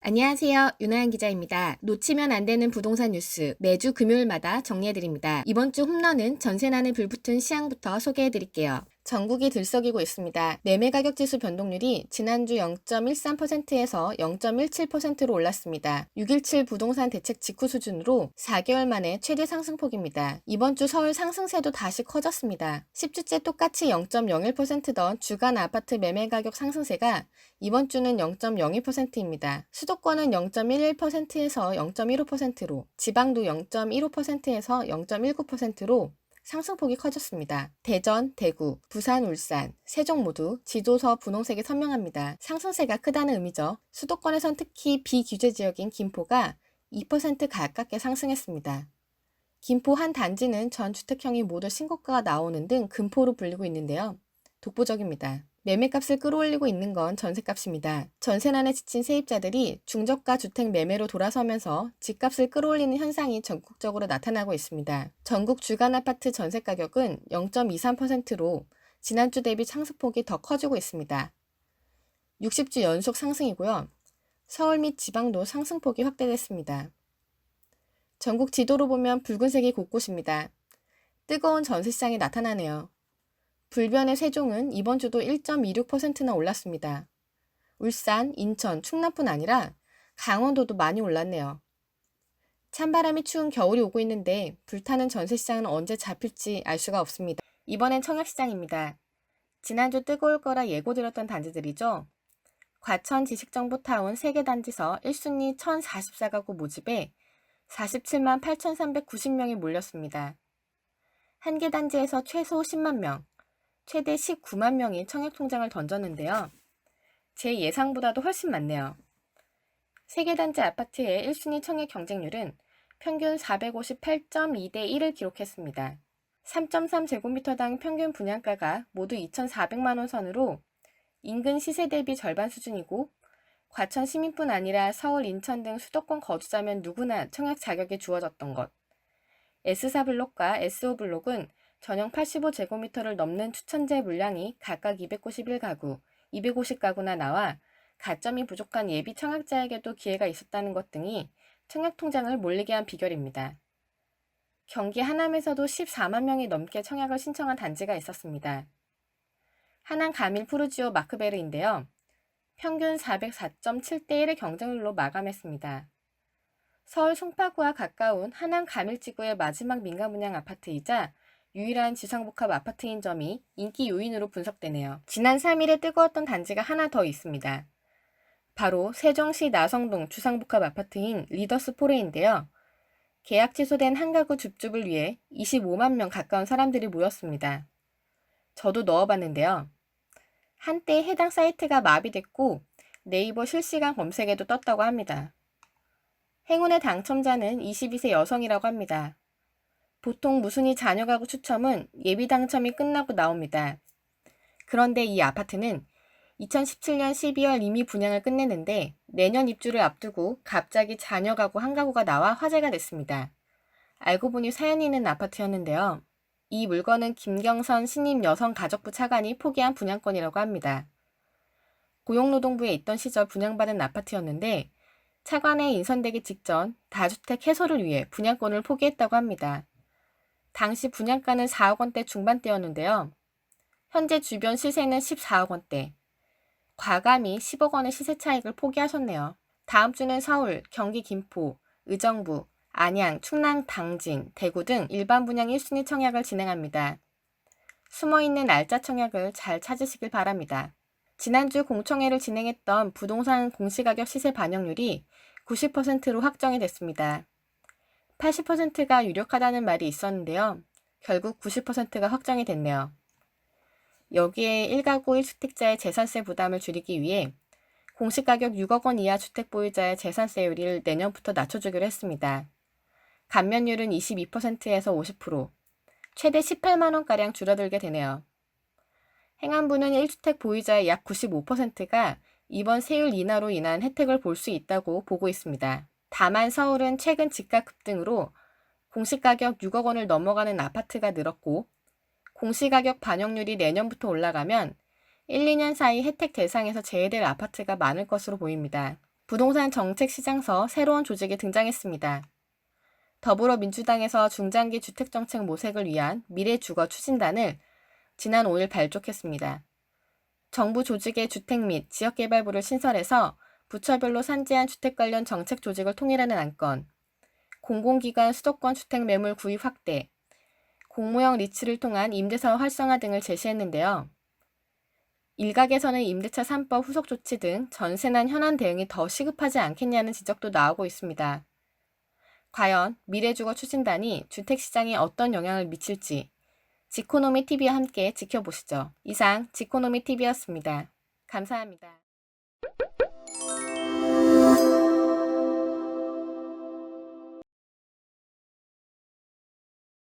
안녕하세요. 윤하연 기자입니다. 놓치면 안 되는 부동산 뉴스 매주 금요일마다 정리해드립니다. 이번 주 홈런은 전세난에 불붙은 시황부터 소개해드릴게요. 전국이 들썩이고 있습니다. 매매가격 지수 변동률이 지난주 0.13%에서 0.17%로 올랐습니다. 6.17 부동산 대책 직후 수준으로 4개월 만에 최대 상승폭입니다. 이번 주 서울 상승세도 다시 커졌습니다. 10주째 똑같이 0.01%던 주간 아파트 매매가격 상승세가 이번 주는 0.02%입니다. 수도권은 0.11%에서 0.15%로, 지방도 0.15%에서 0.19%로 상승폭이 커졌습니다. 대전, 대구, 부산, 울산, 세종 모두 지도서 분홍색이 선명합니다. 상승세가 크다는 의미죠. 수도권에선 특히 비규제 지역인 김포가 2% 가깝게 상승했습니다. 김포 한 단지는 전 주택형이 모두 신고가가 나오는 등 금포로 불리고 있는데요. 독보적입니다. 매매값을 끌어올리고 있는 건 전세값입니다. 전세난에 지친 세입자들이 중저가 주택 매매로 돌아서면서 집값을 끌어올리는 현상이 전국적으로 나타나고 있습니다. 전국 주간 아파트 전세 가격은 0.23%로 지난주 대비 상승폭이 더 커지고 있습니다. 60주 연속 상승이고요. 서울 및 지방도 상승폭이 확대됐습니다. 전국 지도로 보면 붉은색이 곳곳입니다. 뜨거운 전세시장이 나타나네요. 불변의 세종은 이번 주도 1.26%나 올랐습니다. 울산, 인천, 충남뿐 아니라 강원도도 많이 올랐네요. 찬바람이 추운 겨울이 오고 있는데 불타는 전세시장은 언제 잡힐지 알 수가 없습니다. 이번엔 청약시장입니다. 지난주 뜨거울 거라 예고드렸던 단지들이죠. 과천 지식정보타운 3개 단지서 1순위 1044가구 모집에 47만 8,390명이 몰렸습니다. 한 개 단지에서 최소 10만 명, 최대 19만 명이 청약통장을 던졌는데요. 제 예상보다도 훨씬 많네요. 3개 단지 아파트의 1순위 청약 경쟁률은 평균 458.2대 1을 기록했습니다. 3.3제곱미터당 평균 분양가가 모두 2,400만원 선으로 인근 시세 대비 절반 수준이고 과천 시민뿐 아니라 서울, 인천 등 수도권 거주자면 누구나 청약 자격이 주어졌던 것. S4블록과 S5블록은 전용 85제곱미터를 넘는 추천제 물량이 각각 291가구, 250가구나 나와 가점이 부족한 예비 청약자에게도 기회가 있었다는 것 등이 청약통장을 몰리게 한 비결입니다. 경기 하남에서도 14만 명이 넘게 청약을 신청한 단지가 있었습니다. 하남 가밀 푸르지오 마크베르인데요. 평균 404.7대 1의 경쟁률로 마감했습니다. 서울 송파구와 가까운 하남 가밀지구의 마지막 민간 분양 아파트이자 유일한 지상복합 아파트인 점이 인기 요인으로 분석되네요. 지난 3일에 뜨거웠던 단지가 하나 더 있습니다. 바로 세종시 나성동 주상복합 아파트인 리더스 포레인데요. 계약 취소된 한 가구 줍줍을 위해 25만 명 가까운 사람들이 모였습니다. 저도 넣어봤는데요. 한때 해당 사이트가 마비됐고 네이버 실시간 검색에도 떴다고 합니다. 행운의 당첨자는 22세 여성이라고 합니다. 보통 무순위 자녀가구 추첨은 예비 당첨이 끝나고 나옵니다. 그런데 이 아파트는 2017년 12월 이미 분양을 끝냈는데 내년 입주를 앞두고 갑자기 자녀가구 한 가구가 나와 화제가 됐습니다. 알고 보니 사연이 있는 아파트였는데요. 이 물건은 김경선 신임 여성가족부 차관이 포기한 분양권이라고 합니다. 고용노동부에 있던 시절 분양받은 아파트였는데 차관에 인선되기 직전 다주택 해소를 위해 분양권을 포기했다고 합니다. 당시 분양가는 4억 원대 중반대였는데요. 현재 주변 시세는 14억 원대. 과감히 10억 원의 시세 차익을 포기하셨네요. 다음 주는 서울, 경기 김포, 의정부, 안양, 충남 당진, 대구 등 일반 분양 1순위 청약을 진행합니다. 숨어있는 날짜 청약을 잘 찾으시길 바랍니다. 지난주 공청회를 진행했던 부동산 공시가격 시세 반영률이 90%로 확정이 됐습니다. 80%가 유력하다는 말이 있었는데요. 결국 90%가 확정이 됐네요. 여기에 1가구 1주택자의 재산세 부담을 줄이기 위해 공시가격 6억 원 이하 주택 보유자의 재산세율을 내년부터 낮춰주기로 했습니다. 감면율은 22%에서 50%, 최대 18만 원가량 줄어들게 되네요. 행안부는 1주택 보유자의 약 95%가 이번 세율 인하로 인한 혜택을 볼 수 있다고 보고 있습니다. 다만 서울은 최근 집값 급등으로 공시가격 6억 원을 넘어가는 아파트가 늘었고 공시가격 반영률이 내년부터 올라가면 1, 2년 사이 혜택 대상에서 제외될 아파트가 많을 것으로 보입니다. 부동산 정책시장서 새로운 조직이 등장했습니다. 더불어민주당에서 중장기 주택정책 모색을 위한 미래주거 추진단을 지난 5일 발족했습니다. 정부 조직의 주택 및 지역개발부를 신설해서 부처별로 산재한 주택 관련 정책 조직을 통일하는 안건, 공공기관 수도권 주택 매물 구입 확대, 공모형 리츠를 통한 임대사업 활성화 등을 제시했는데요. 일각에서는 임대차 3법 후속 조치 등 전세난 현안 대응이 더 시급하지 않겠냐는 지적도 나오고 있습니다. 과연 미래주거 추진단이 주택시장에 어떤 영향을 미칠지 지코노미TV와 함께 지켜보시죠. 이상 지코노미TV였습니다. 감사합니다.